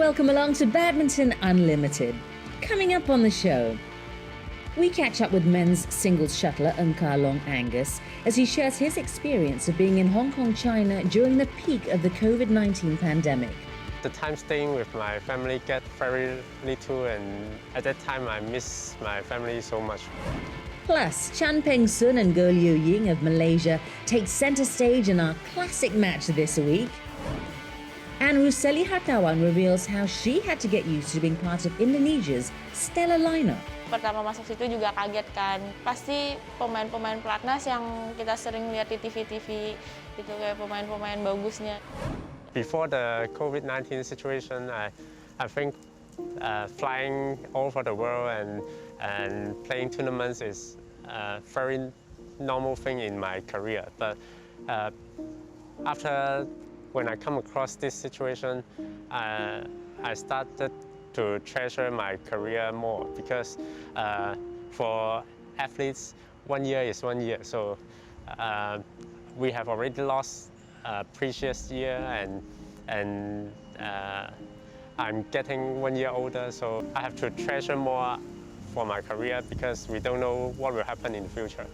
welcome along to Badminton Unlimited. Coming up on the show, we catch up with men's singles shuttler Angus as he shares his experience of being in Hong Kong, China during the peak of the COVID-19 pandemic. The time staying with my family get very little, and at that time I miss my family so much. Plus, Peng and Ying of Malaysia take centre stage in our classic match this week. And Ruselli Hartawan reveals how she had to get used to being part of Indonesia's stellar lineup. Pertama masuk situ juga kaget kan. Pasti pemain-pemain pelatnas yang kita sering lihat di TV-TV gitu, kayak pemain-pemain bagusnya. Before the COVID-19 situation, I think flying all over the world and playing tournaments is a very normal thing in my career. But when I come across this situation, I started to treasure my career more because for athletes, 1 year is 1 year. So we have already lost a precious year, and I'm getting 1 year older, so I have to treasure more for my career because we don't know what will happen in the future.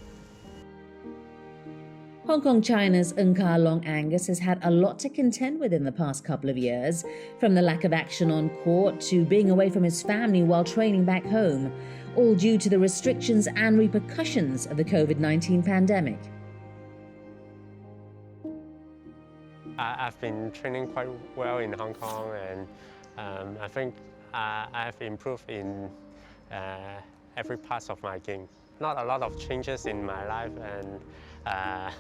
Hong Kong, China's Angus has had a lot to contend with in the past couple of years, from the lack of action on court to being away from his family while training back home, all due to the restrictions and repercussions of the COVID-19 pandemic. I've been training quite well in Hong Kong, and I think I've improved in every part of my game. Not a lot of changes in my life, and I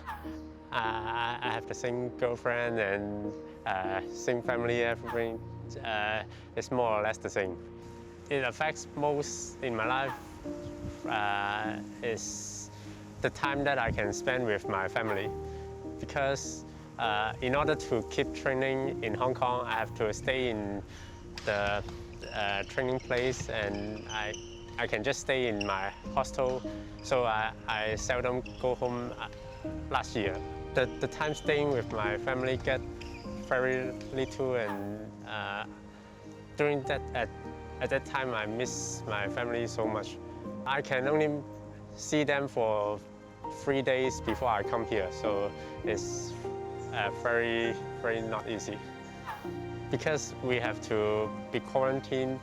have the same girlfriend and same family, everything is more or less the same. It affects most in my life is the time that I can spend with my family, because in order to keep training in Hong Kong, I have to stay in the training place, and I can just stay in my hostel, so I seldom go home last year. The time staying with my family get very little, and during that at that time I miss my family so much. I can only see them for 3 days before I come here, so it's very not easy, because we have to be quarantined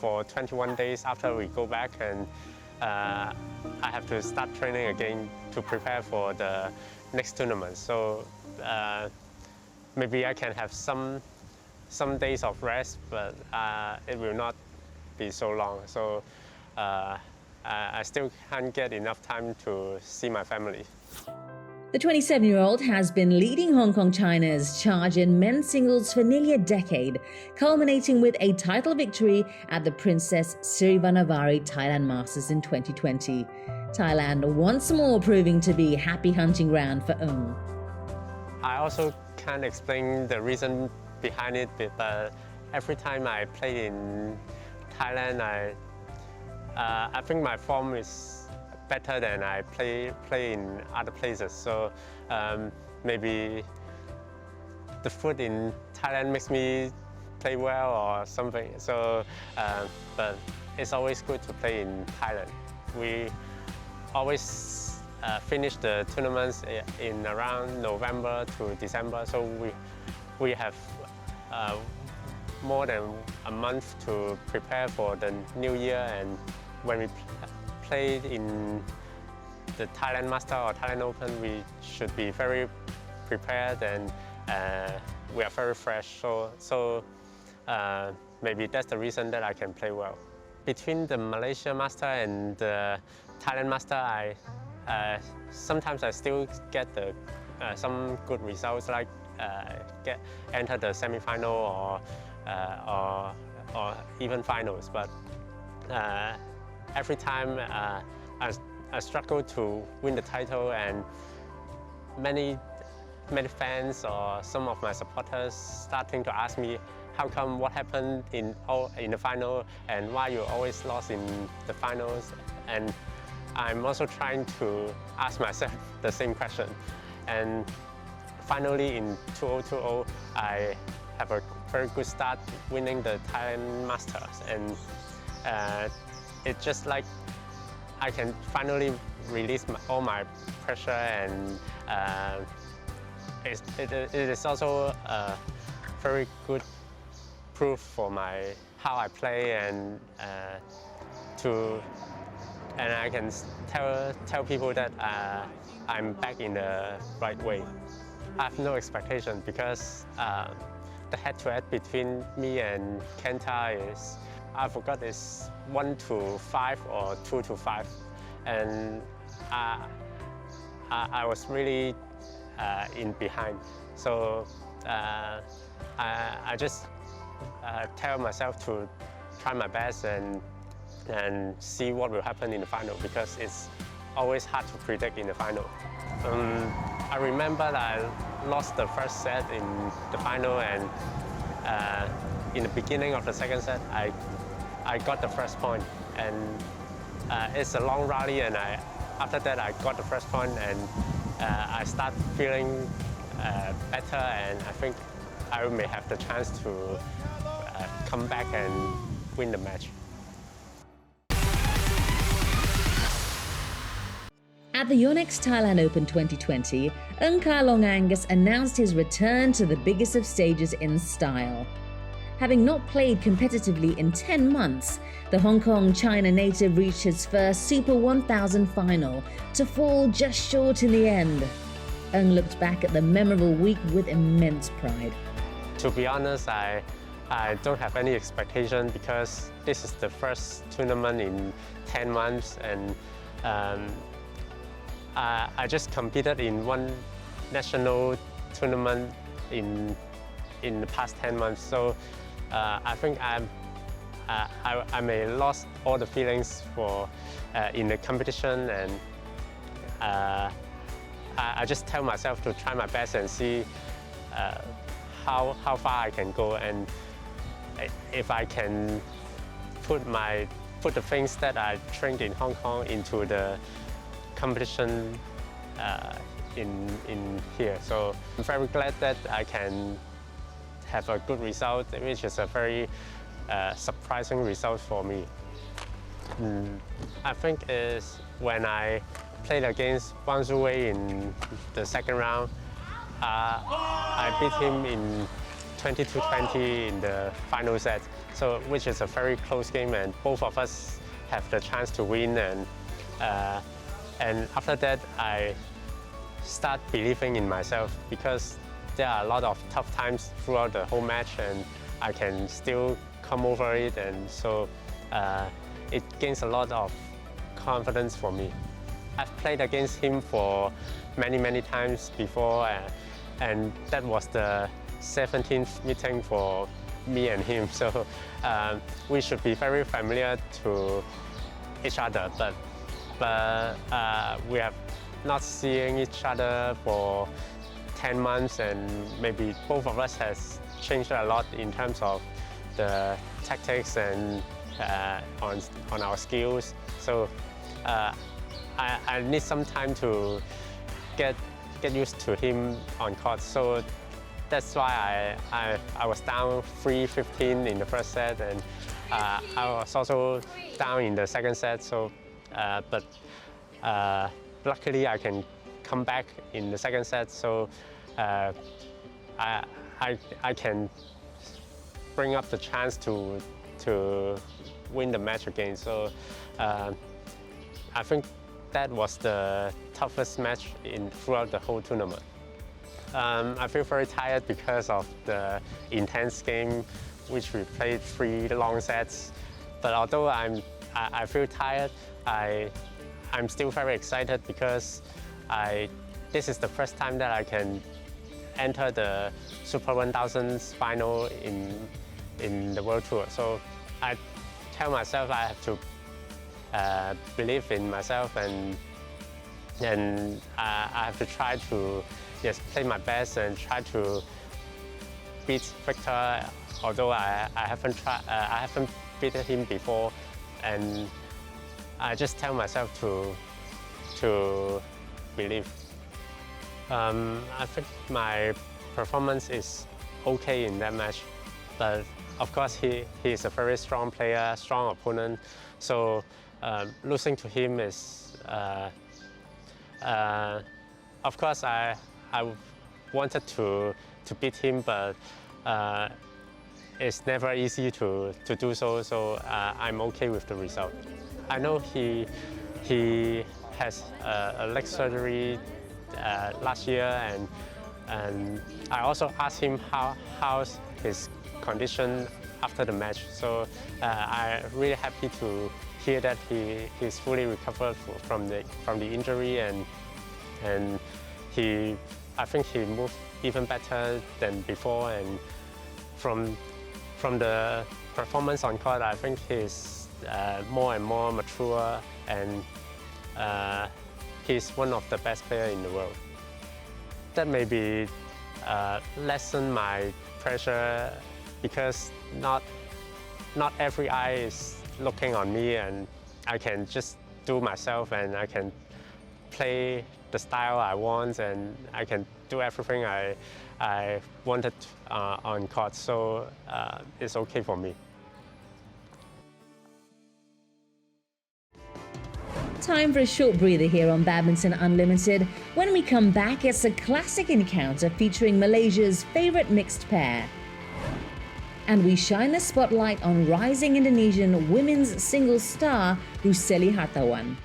for 21 days after we go back, and I have to start training again to prepare for the next tournament. So maybe I can have some days of rest, but it will not be so long. So I still can't get enough time to see my family. The 27-year-old has been leading Hong Kong China's charge in men's singles for nearly a decade, culminating with a title victory at the Princess Sirivanavari Thailand Masters in 2020. Thailand once more proving to be happy hunting ground for Ung. I also can't explain the reason behind it, but every time I play in Thailand, I think my form is better than I play in other places. So maybe the food in Thailand makes me play well or something. So, but it's always good to play in Thailand. We always finish the tournaments in around November to December. So we have more than a month to prepare for the new year, and when we played in the Thailand Masters or Thailand Open, we should be very prepared, and we are very fresh. So maybe that's the reason that I can play well. Between the Malaysian Masters and the Thailand Masters, sometimes I still get some good results, like enter the semi-final or even finals. But every time I struggle to win the title, and many fans or some of my supporters starting to ask me, how come, what happened in the final, and why you always lost in the finals? And I'm also trying to ask myself the same question. And finally in 2020, I have a very good start winning the Thailand Masters, and it's just like I can finally release all my pressure, and it is also a very good proof for how I play, and I can tell people that I'm back in the right way. I have no expectation because the head-to-head between me and Kenta is, I forgot, it's 1-5 or 2-5, and I was really in behind. So I just tell myself to try my best and see what will happen in the final, because it's always hard to predict in the final. I remember that I lost the first set in the final, and in the beginning of the second set, I got the first point, and it's a long rally, and after that I got the first point, and I start feeling better, and I think I may have the chance to come back and win the match. At the Yonex Thailand Open 2020, Angus announced his return to the biggest of stages in style. Having not played competitively in 10 months, the Hong Kong, China native reached his first Super 1000 final to fall just short in the end. Looked back at the memorable week with immense pride. To be honest, I don't have any expectation, because this is the first tournament in 10 months, and I just competed in one national tournament in the past 10 months. So I think I may lost all the feelings in the competition, and I just tell myself to try my best and see how far I can go, and if I can put the things that I trained in Hong Kong into the competition in here. So I'm very glad that I can have a good result, which is a very surprising result for me. I think is when I played against Wang Zhuwei in the second round. I beat him in 20-20 in the final set, so which is a very close game, and both of us have the chance to win. And after that, I start believing in myself, because there are a lot of tough times throughout the whole match, and I can still come over it, and so it gains a lot of confidence for me. I've played against him for many times before, and that was the 17th meeting for me and him, so we should be very familiar to each other, but we have not seeing each other for 10 months, and maybe both of us has changed a lot in terms of the tactics and on our skills. So I need some time to get used to him on court. So that's why I was down 3-15 in the first set, and I was also down in the second set. So, but luckily I can come back in the second set. So I can bring up the chance to win the match again. So I think that was the toughest match throughout the whole tournament. I feel very tired because of the intense game, which we played 3 long sets. But although I feel tired, I'm still very excited, because this is the first time that I can enter the Super 1000 final in the World Tour. So I tell myself I have to believe in myself, and I have to try to play my best and try to beat Victor. Although I haven't beaten him before, and I just tell myself to believe. I think my performance is okay in that match. but of course he is a very strong player, strong opponent. So losing to him is, of course I wanted to beat him, but it's never easy to do so. So I'm okay with the result. I know he has a leg surgery last year, and I also asked him how's his condition after the match. So I'm really happy to hear that he's fully recovered from the injury, and I think he moved even better than before, and from the performance on court, I think he's more and more mature, and he's one of the best players in the world. That maybe lessen my pressure, because not every eye is looking on me, and I can just do myself, and I can play the style I want, and I can do everything I wanted on court. So it's okay for me. Time for a short breather here on Badminton Unlimited. When we come back, it's a classic encounter featuring Malaysia's favourite mixed pair. And we shine the spotlight on rising Indonesian women's singles star Ruselli Hartawan.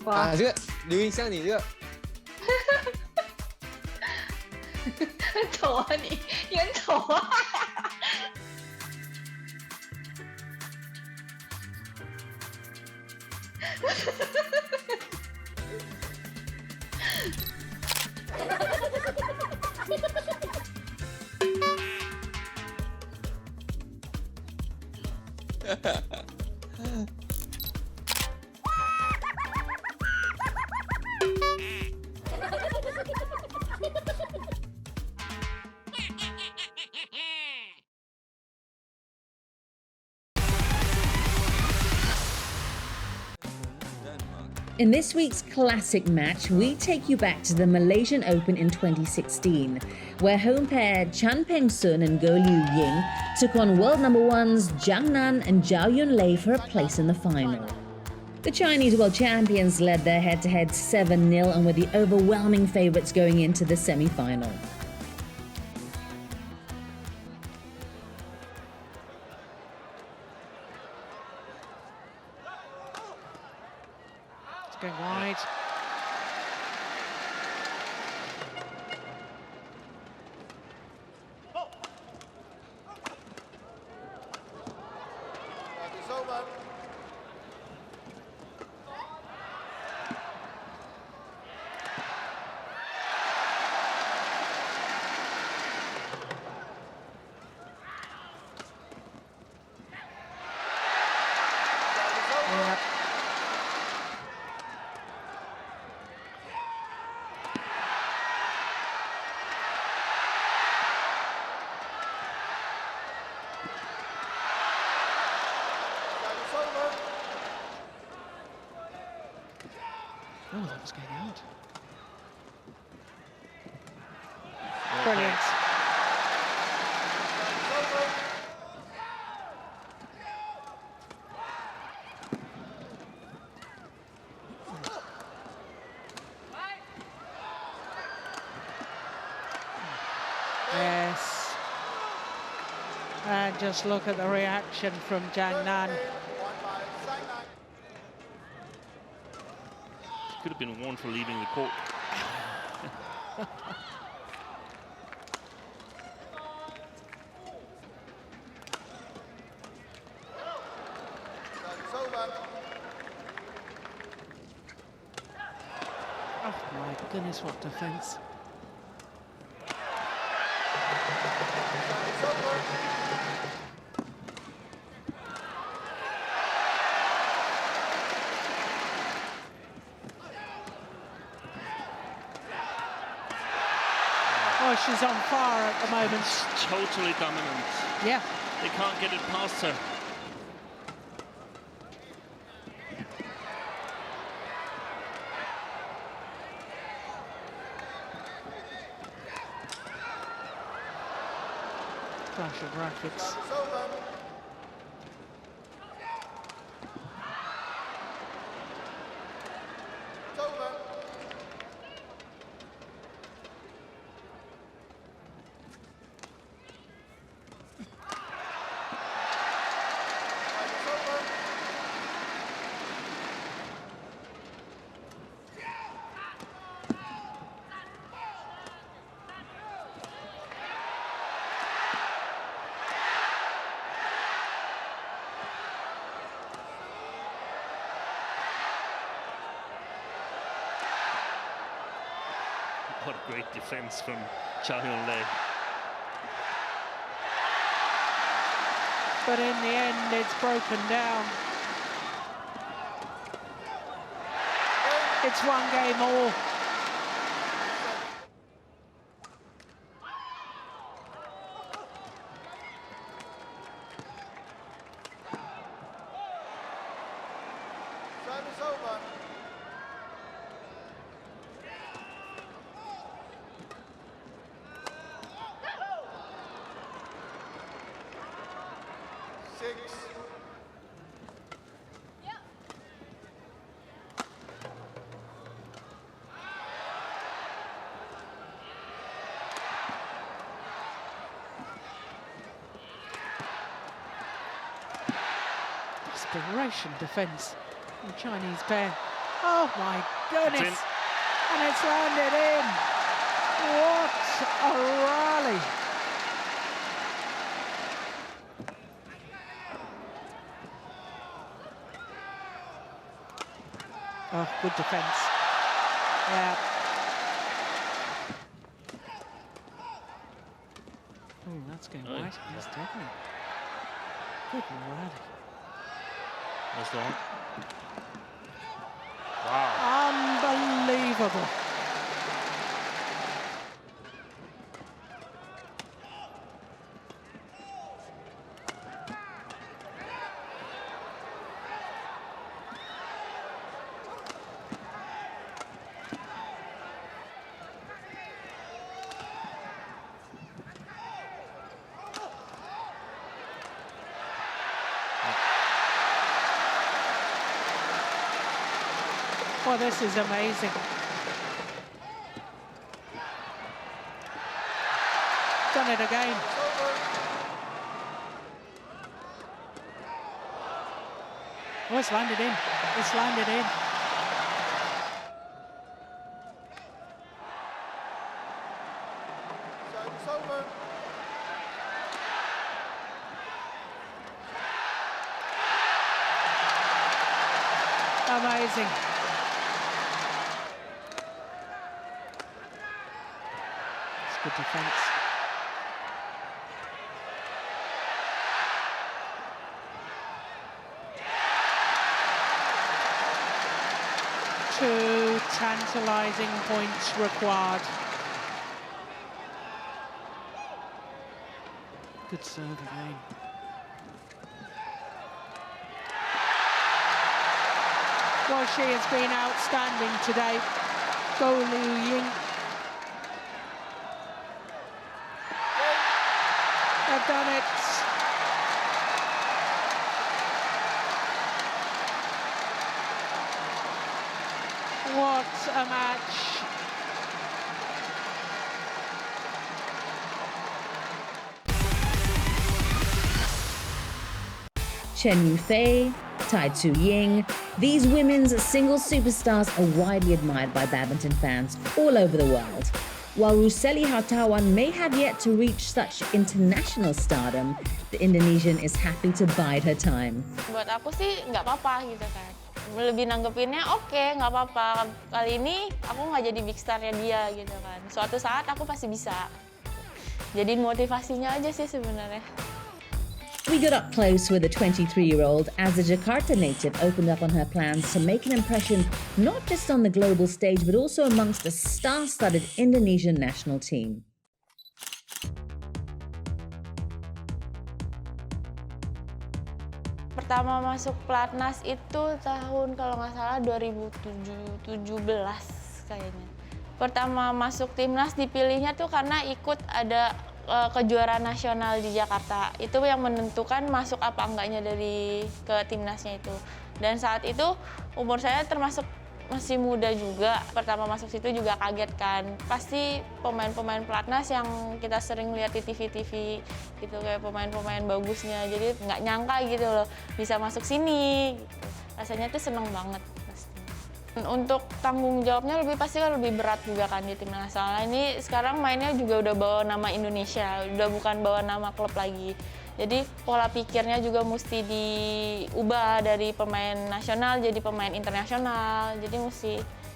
啊，这个刘英像你这个，很丑啊你很丑啊！In this week's classic match, we take you back to the Malaysian Open in 2016, where home pair Peng and Ying took on world number ones Jiang Nan and Zhao Yunlei for a place in the final. The Chinese world champions led their head-to-head 7-0 and were the overwhelming favourites going into the semi-final. Going wide. Oh, that was going out. Brilliant. And just look at the reaction from Jiang Nan. Could have been warned for leaving the court. Oh my goodness, what defense. Oh, she's on fire at the moment. Totally dominant. Yeah. They can't get it past her. Clash of rackets. What a great defense from Cha Hyun-Lee. But in the end, it's broken down. It's one game all. Desperation defense from the Chinese pair. Oh my goodness! And it's landed in. What a rally! Oh, good defense. Yeah. Oh, that's going wide. He's taking it. Good rally. That's long. Wow. Unbelievable. Well, this is amazing. Done it again. Oh, it's landed in. It's landed in. Amazing. It's good defense. Two tantalizing points required. Good serve again. Well, she has been outstanding today. Go Liu Ying. They've done it. What a match. Chen Yufei, Tai Tzu Ying, these women's singles superstars are widely admired by badminton fans all over the world. While Ruselli Hartawan may have yet to reach such international stardom, the Indonesian is happy to bide her time. Buat aku sih nggak apa-apa gitu kan. Lebih nanggepinnya oke, nggak apa-apa. Kali ini aku nggak jadi big star-nya dia gitu kan. Suatu saat aku pasti bisa. Jadi motivasinya aja sih sebenarnya. We got up close with a 23-year-old as the Jakarta native opened up on her plans to make an impression not just on the global stage but also amongst the star-studded Indonesian national team. Pertama masuk pelatnas itu tahun kalau nggak salah 2017 kayaknya. Pertama masuk timnas dipilihnya tuh karena ikut ada kejuaraan nasional di Jakarta. Itu yang menentukan masuk apa enggaknya ke timnasnya itu. Dan saat itu umur saya termasuk masih muda juga. Pertama masuk situ juga kaget kan. Pasti pemain-pemain pelatnas yang kita sering lihat di TV-TV gitu, kayak pemain-pemain bagusnya. Jadi nggak nyangka gitu loh bisa masuk sini. Gitu. Rasanya tuh seneng banget. Untuk tanggung jawabnya pasti kan lebih berat juga kan di tim nasional. Ini sekarang mainnya juga udah bawa nama Indonesia, udah bukan bawa nama klub lagi. Jadi pola pikirnya juga mesti diubah dari pemain nasional jadi pemain internasional. Jadi mesti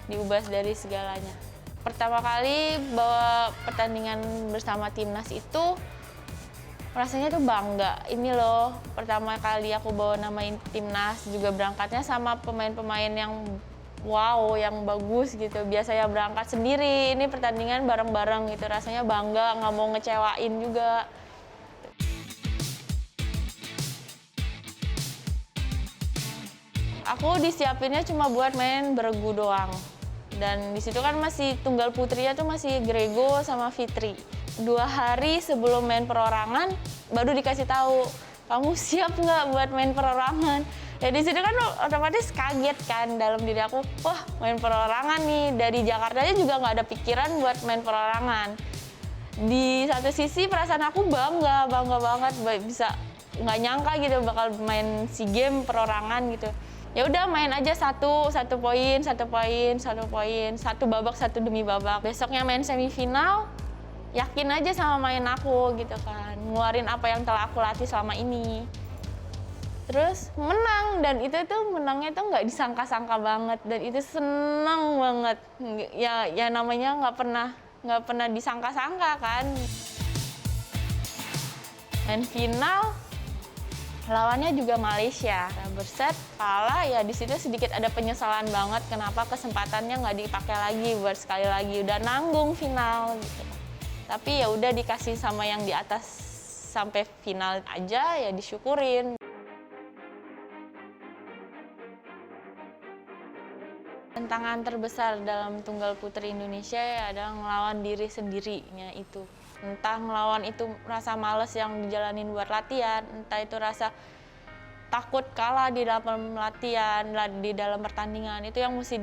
diubah dari segalanya. Pertama kali bawa pertandingan bersama timnas itu rasanya tuh bangga. Ini loh pertama kali aku bawa nama timnas, juga berangkatnya sama pemain-pemain yang wow, yang bagus gitu. Biasanya berangkat sendiri, ini pertandingan bareng-bareng gitu. Rasanya bangga, nggak mau ngecewain juga. Aku disiapinnya cuma buat main beregu doang. Dan di situ kan masih tunggal putrinya tuh masih Grego sama Fitri. 2 hari sebelum main perorangan, baru dikasih tahu, kamu siap nggak buat main perorangan? Ya di situ kan otomatis kaget kan dalam diri aku, wah main perorangan nih, dari Jakarta aja juga nggak ada pikiran buat main perorangan. Di satu sisi perasaan aku bangga banget, bisa nggak nyangka gitu bakal main SEA Games perorangan gitu. Ya udah main aja satu poin, satu babak satu demi babak. Besoknya main semifinal, yakin aja sama main aku gitu kan, ngeluarin apa yang telah aku latih selama ini. Terus menang, dan itu tuh menangnya tuh nggak disangka-sangka banget, dan itu senang banget. Ya namanya nggak pernah disangka-sangka kan. Main final, lawannya juga Malaysia. Berset kalah, ya di situ sedikit ada penyesalan banget kenapa kesempatannya nggak dipakai lagi buat sekali lagi. Udah nanggung final gitu. Tapi ya udah dikasih sama yang di atas sampai final aja, ya disyukurin. Tantangan terbesar dalam tunggal putri Indonesia ya adalah ngelawan diri sendirinya itu. Entah ngelawan itu rasa males yang dijalanin buat latihan, entah itu rasa takut kalah di dalam latihan, di dalam pertandingan. Itu yang mesti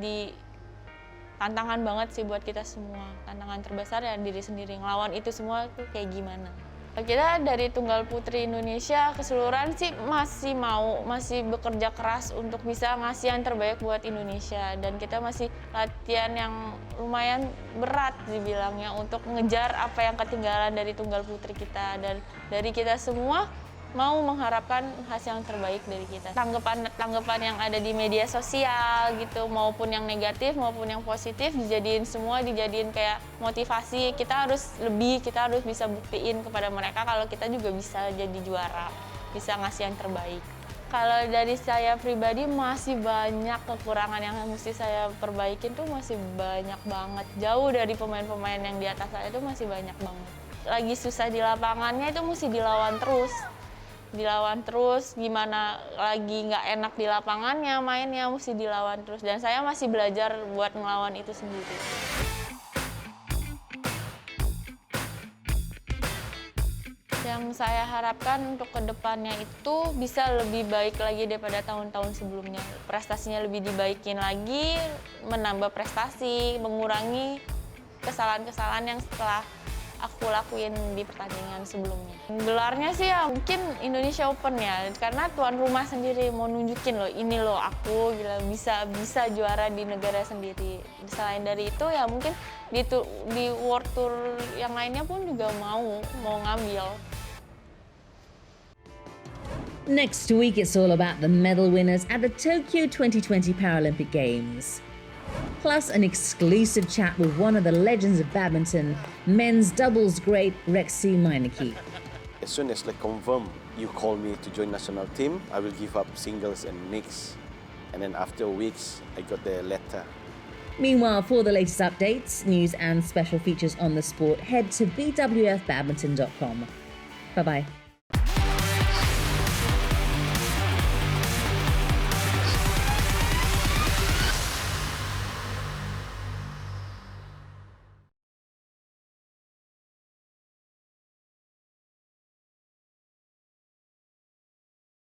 tantangan banget sih buat kita semua. Tantangan terbesar ya diri sendiri, ngelawan itu semua tuh kayak gimana. Kita dari tunggal putri Indonesia keseluruhan sih masih bekerja keras untuk bisa ngasih yang terbaik buat Indonesia, dan kita masih latihan yang lumayan berat dibilangnya untuk ngejar apa yang ketinggalan dari tunggal putri kita, dan dari kita semua mau mengharapkan hasil yang terbaik dari kita. Tanggapan yang ada di media sosial gitu, maupun yang negatif maupun yang positif, dijadiin kayak motivasi. Kita harus bisa buktiin kepada mereka kalau kita juga bisa jadi juara, bisa ngasih yang terbaik. Kalau dari saya pribadi masih banyak kekurangan yang mesti saya perbaikin tuh, masih banyak banget. Jauh dari pemain-pemain yang di atas saya itu masih banyak banget. Lagi susah di lapangannya itu mesti dilawan terus, gimana lagi nggak enak di lapangannya, mainnya mesti dilawan terus, dan saya masih belajar buat ngelawan itu sendiri. Yang saya harapkan untuk kedepannya itu bisa lebih baik lagi daripada tahun-tahun sebelumnya. Prestasinya lebih dibaikin lagi, menambah prestasi, mengurangi kesalahan-kesalahan yang setelah aku lakuin di pertandingan sebelumnya. Gelarnya sih ya mungkin Indonesia Open ya, karena tuan rumah sendiri mau nunjukin loh, ini loh aku gila, bisa juara di negara sendiri. Selain dari itu ya mungkin di World Tour yang lainnya pun juga mau ngambil. Next week, it's all about the medal winners at the Tokyo 2020 Paralympic Games. Plus, an exclusive chat with one of the legends of badminton, men's doubles great Rexy Meineke. As soon as I confirm you call me to join national team, I will give up singles and mix. And then after weeks, I got the letter. Meanwhile, for the latest updates, news and special features on the sport, head to bwfbadminton.com. Bye-bye.